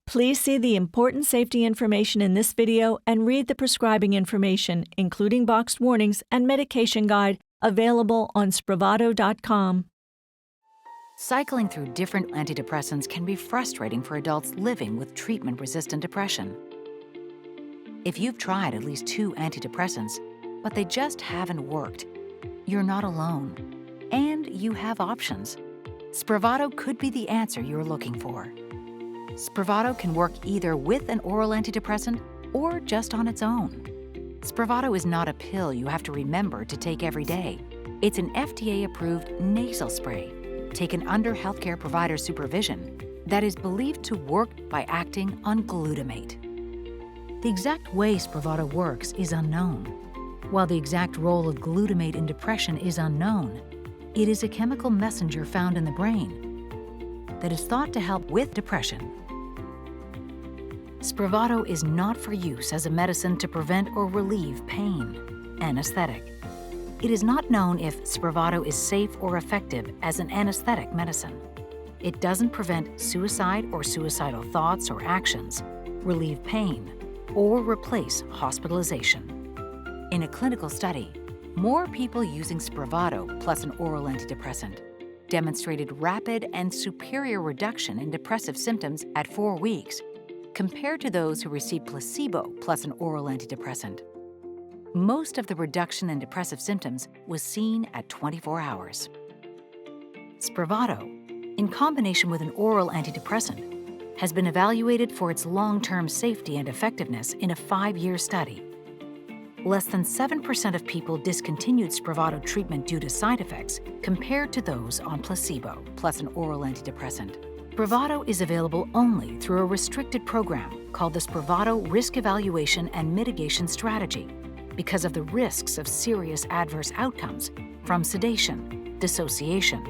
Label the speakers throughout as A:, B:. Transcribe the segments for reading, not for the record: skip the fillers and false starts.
A: Please see the important safety information in this video and read the prescribing information, including boxed warnings and medication guide, available on Spravato.com.
B: Cycling through different antidepressants can be frustrating for adults living with treatment-resistant depression. If you've tried at least 2 antidepressants, but they just haven't worked, you're not alone, and you have options. Spravato could be the answer you're looking for. Spravato can work either with an oral antidepressant or just on its own. Spravato is not a pill you have to remember to take every day. It's an FDA-approved nasal spray taken under healthcare provider supervision that is believed to work by acting on glutamate. The exact way Spravato works is unknown. While the exact role of glutamate in depression is unknown, it is a chemical messenger found in the brain that is thought to help with depression. Spravato is not for use as a medicine to prevent or relieve pain, anesthetic. It is not known if Spravato is safe or effective as an anesthetic medicine. It doesn't prevent suicide or suicidal thoughts or actions, relieve pain, or replace hospitalization. In a clinical study, more people using Spravato plus an oral antidepressant demonstrated rapid and superior reduction in depressive symptoms at 4 weeks compared to those who received placebo plus an oral antidepressant. Most of the reduction in depressive symptoms was seen at 24 hours. Spravato, in combination with an oral antidepressant, has been evaluated for its long-term safety and effectiveness in a 5-year study. Less than 7% of people discontinued Spravato treatment due to side effects compared to those on placebo plus an oral antidepressant. Spravato is available only through a restricted program called the Spravato Risk Evaluation and Mitigation Strategy because of the risks of serious adverse outcomes from sedation, dissociation,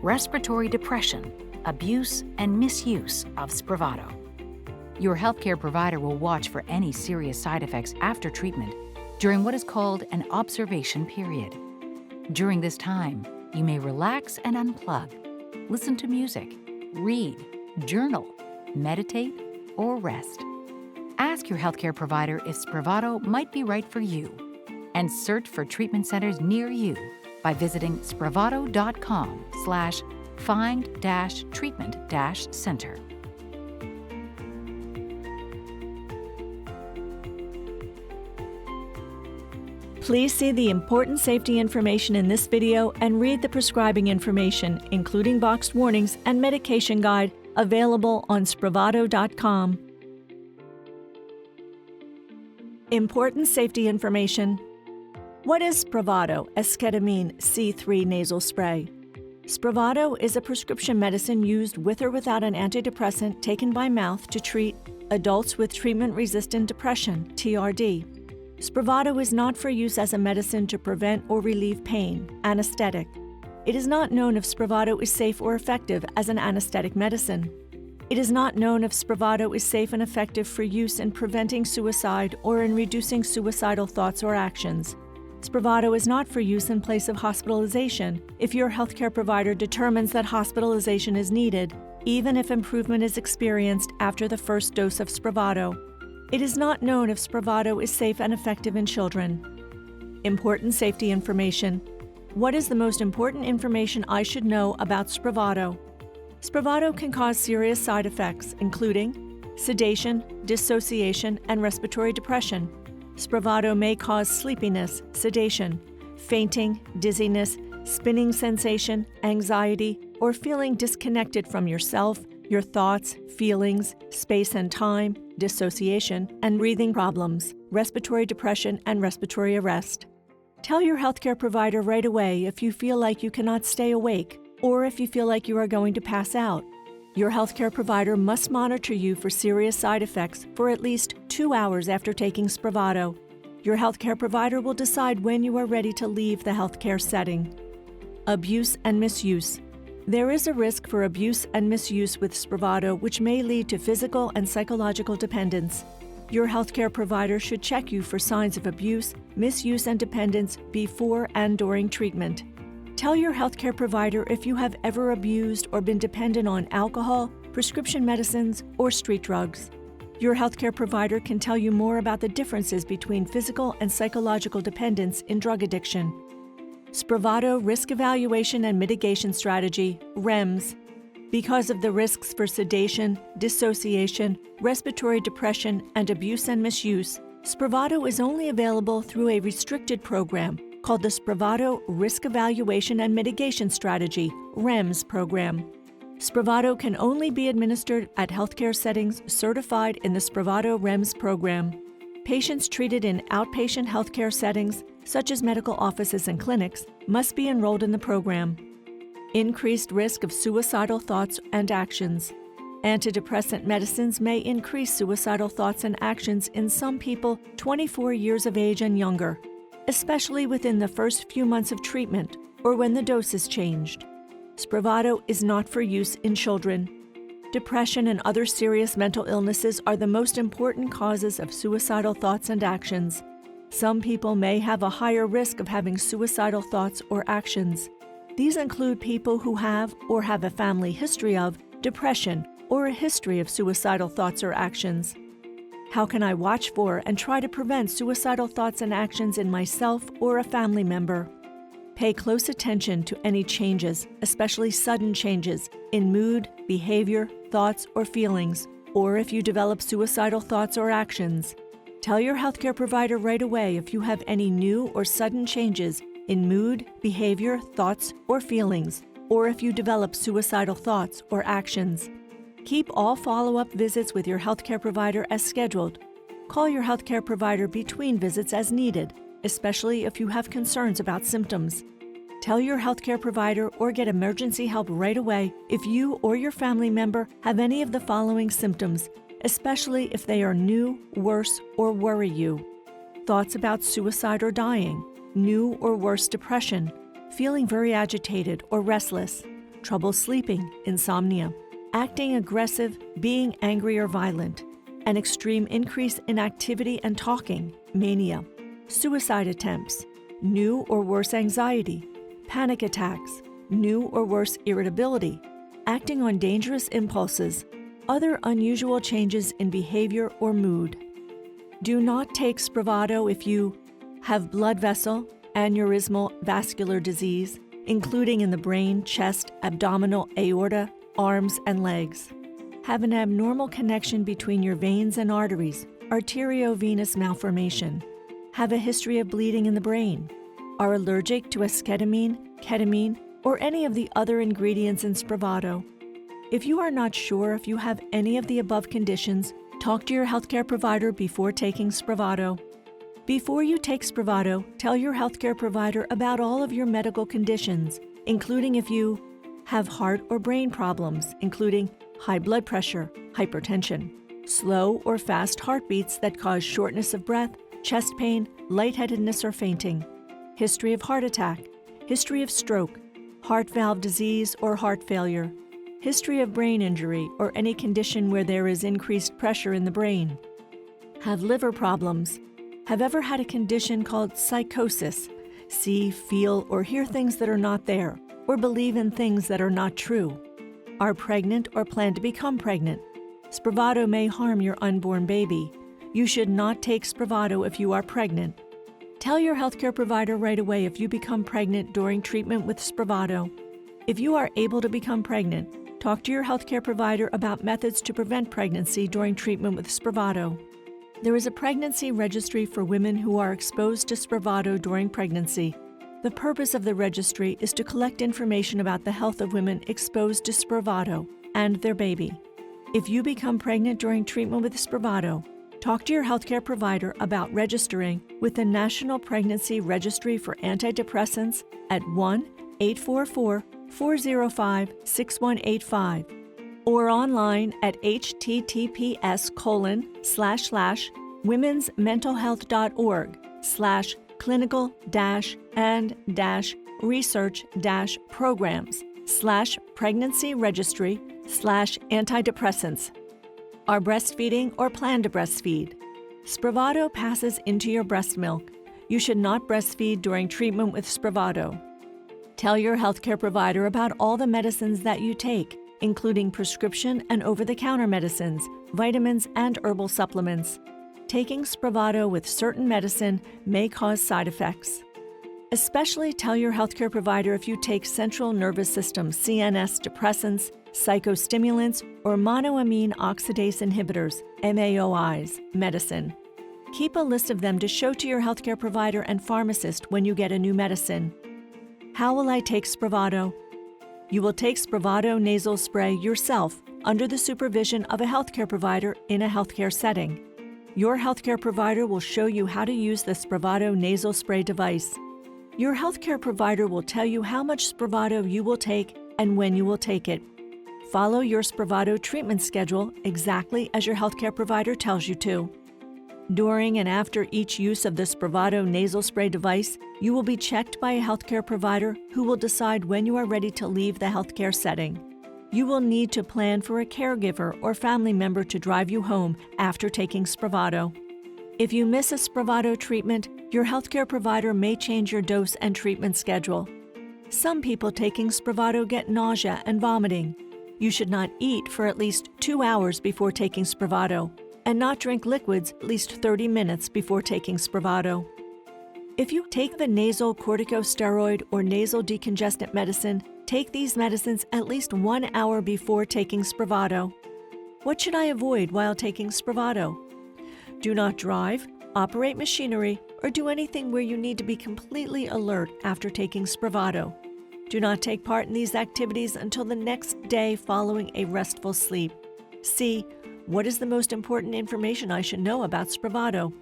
B: respiratory depression, abuse, and misuse of Spravato. Your healthcare provider will watch for any serious side effects after treatment during what is called an observation period. During this time, you may relax and unplug, listen to music, read, journal, meditate, or rest. Ask your healthcare provider if Spravato might be right for you, and search for treatment centers near you by visiting spravato.com/find-treatment-center.
A: Please see the important safety information in this video and read the prescribing information, including boxed warnings and medication guide, available on Spravato.com. Important safety information. What is Spravato, esketamine C3 nasal spray? Spravato is a prescription medicine used with or without an antidepressant taken by mouth to treat adults with treatment-resistant depression, TRD. Spravato is not for use as a medicine to prevent or relieve pain, anesthetic. It is not known if Spravato is safe or effective as an anesthetic medicine. It is not known if Spravato is safe and effective for use in preventing suicide or in reducing suicidal thoughts or actions. Spravato is not for use in place of hospitalization if your healthcare provider determines that hospitalization is needed, even if improvement is experienced after the first dose of Spravato. It is not known if Spravato is safe and effective in children. Important safety information. What is the most important information I should know about Spravato? Spravato can cause serious side effects, including sedation, dissociation, and respiratory depression. Spravato may cause sleepiness, sedation, fainting, dizziness, spinning sensation, anxiety, or feeling disconnected from yourself, your thoughts, feelings, space and time, dissociation, and breathing problems, respiratory depression, and respiratory arrest. Tell your healthcare provider right away if you feel like you cannot stay awake or if you feel like you are going to pass out. Your healthcare provider must monitor you for serious side effects for at least 2 hours after taking Spravato. Your healthcare provider will decide when you are ready to leave the healthcare setting. Abuse and misuse. There is a risk for abuse and misuse with Spravato, which may lead to physical and psychological dependence. Your healthcare provider should check you for signs of abuse, misuse, and dependence before and during treatment. Tell your healthcare provider if you have ever abused or been dependent on alcohol, prescription medicines, or street drugs. Your healthcare provider can tell you more about the differences between physical and psychological dependence in drug addiction. Spravato Risk Evaluation and Mitigation Strategy, REMS. Because of the risks for sedation, dissociation, respiratory depression, and abuse and misuse, Spravato is only available through a restricted program called the Spravato Risk Evaluation and Mitigation Strategy, REMS program. Spravato can only be administered at healthcare settings certified in the Spravato REMS program. Patients treated in outpatient healthcare settings, such as medical offices and clinics, must be enrolled in the program. Increased risk of suicidal thoughts and actions. Antidepressant medicines may increase suicidal thoughts and actions in some people 24 years of age and younger, especially within the first few months of treatment or when the dose is changed. Spravato is not for use in children. Depression and other serious mental illnesses are the most important causes of suicidal thoughts and actions. Some people may have a higher risk of having suicidal thoughts or actions. These include people who have or have a family history of depression or a history of suicidal thoughts or actions. How can I watch for and try to prevent suicidal thoughts and actions in myself or a family member? Pay close attention to any changes, especially sudden changes, in mood, behavior, thoughts, or feelings, or if you develop suicidal thoughts or actions. Tell your healthcare provider right away if you have any new or sudden changes in mood, behavior, thoughts, or feelings, or if you develop suicidal thoughts or actions. Keep all follow-up visits with your healthcare provider as scheduled. Call your healthcare provider between visits as needed, especially if you have concerns about symptoms. Tell your healthcare provider or get emergency help right away if you or your family member have any of the following symptoms, especially if they are new, worse, or worry you. Thoughts about suicide or dying, new or worse depression, feeling very agitated or restless, trouble sleeping, insomnia, acting aggressive, being angry or violent, an extreme increase in activity and talking, mania, suicide attempts, new or worse anxiety, panic attacks, new or worse irritability, acting on dangerous impulses, other unusual changes in behavior or mood. Do not take Spravato if you have blood vessel, aneurysmal vascular disease, including in the brain, chest, abdominal, aorta, arms, and legs. Have an abnormal connection between your veins and arteries, arteriovenous malformation. Have a history of bleeding in the brain. Are allergic to esketamine, ketamine, or any of the other ingredients in Spravato. If you are not sure if you have any of the above conditions, talk to your healthcare provider before taking Spravato. Before you take Spravato, tell your healthcare provider about all of your medical conditions, including if you have heart or brain problems, including high blood pressure, hypertension, slow or fast heartbeats that cause shortness of breath, chest pain, lightheadedness or fainting, history of heart attack, history of stroke, heart valve disease or heart failure, history of brain injury or any condition where there is increased pressure in the brain, have liver problems, have ever had a condition called psychosis, see, feel, or hear things that are not there, or believe in things that are not true, are pregnant or plan to become pregnant. Spravato may harm your unborn baby. You should not take Spravato if you are pregnant. Tell your healthcare provider right away if you become pregnant during treatment with Spravato. If you are able to become pregnant, talk to your healthcare provider about methods to prevent pregnancy during treatment with Spravato. There is a pregnancy registry for women who are exposed to Spravato during pregnancy. The purpose of the registry is to collect information about the health of women exposed to Spravato and their baby. If you become pregnant during treatment with Spravato, talk to your healthcare provider about registering with the National Pregnancy Registry for Antidepressants at 1-844-405-6185 or online at https://womens-mental-health.org/clinical-and-research-pregnancy registry/antidepressants. Are breastfeeding or plan to breastfeed? Spravato passes into your breast milk. You should not breastfeed during treatment with Spravato. Tell your healthcare provider about all the medicines that you take, including prescription and over-the-counter medicines, vitamins, and herbal supplements. Taking Spravato with certain medicine may cause side effects. Especially tell your healthcare provider if you take central nervous system (CNS) depressants, psychostimulants, or monoamine oxidase inhibitors (MAOIs) medicine. Keep a list of them to show to your healthcare provider and pharmacist when you get a new medicine. How will I take Spravato? You will take Spravato nasal spray yourself under the supervision of a healthcare provider in a healthcare setting. Your healthcare provider will show you how to use the Spravato nasal spray device. Your healthcare provider will tell you how much Spravato you will take and when you will take it. Follow your Spravato treatment schedule exactly as your healthcare provider tells you to. During and after each use of the Spravato nasal spray device, you will be checked by a healthcare provider who will decide when you are ready to leave the healthcare setting. You will need to plan for a caregiver or family member to drive you home after taking Spravato. If you miss a Spravato treatment, your healthcare provider may change your dose and treatment schedule. Some people taking Spravato get nausea and vomiting. You should not eat for at least 2 hours before taking Spravato, and not drink liquids at least 30 minutes before taking Spravato. If you take the nasal corticosteroid or nasal decongestant medicine, take these medicines at least 1 hour before taking Spravato. What should I avoid while taking Spravato? Do not drive, operate machinery, or do anything where you need to be completely alert after taking Spravato. Do not take part in these activities until the next day following a restful sleep. C. What is the most important information I should know about Spravato?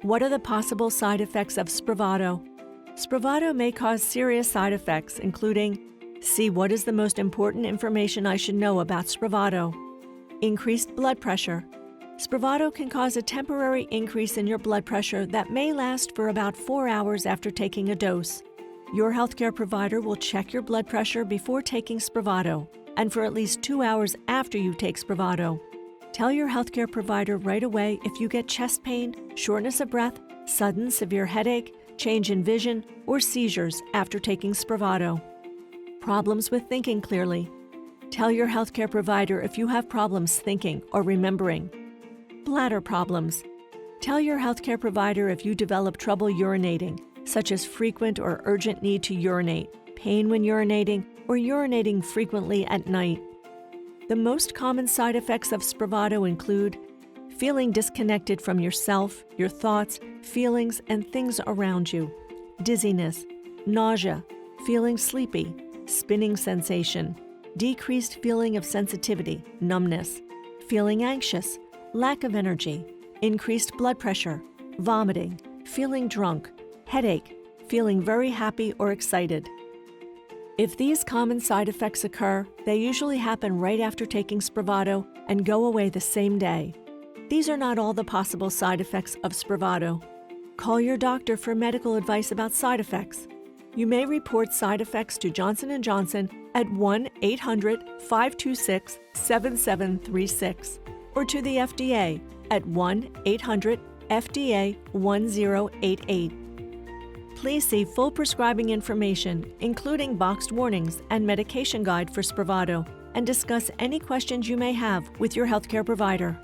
A: What are the possible side effects of Spravato? Spravato may cause serious side effects, including C. What is the most important information I should know about Spravato? Increased blood pressure. Spravato can cause a temporary increase in your blood pressure that may last for about 4 hours after taking a dose. Your healthcare provider will check your blood pressure before taking Spravato and for at least 2 hours after you take Spravato. Tell your healthcare provider right away if you get chest pain, shortness of breath, sudden severe headache, change in vision, or seizures after taking Spravato. Problems with thinking clearly. Tell your healthcare provider if you have problems thinking or remembering. Bladder problems. Tell your healthcare provider if you develop trouble urinating, such as frequent or urgent need to urinate, pain when urinating, or urinating frequently at night. The most common side effects of Spravato include feeling disconnected from yourself, your thoughts, feelings, and things around you, dizziness, nausea, feeling sleepy, spinning sensation, decreased feeling of sensitivity, numbness, feeling anxious, lack of energy, increased blood pressure, vomiting, feeling drunk, headache, feeling very happy or excited. If these common side effects occur, they usually happen right after taking Spravato and go away the same day. These are not all the possible side effects of Spravato. Call your doctor for medical advice about side effects. You may report side effects to Johnson & Johnson at 1-800-526-7736 or to the FDA at 1-800-FDA-1088. Please see full prescribing information, including boxed warnings and medication guide for Spravato, and discuss any questions you may have with your healthcare provider.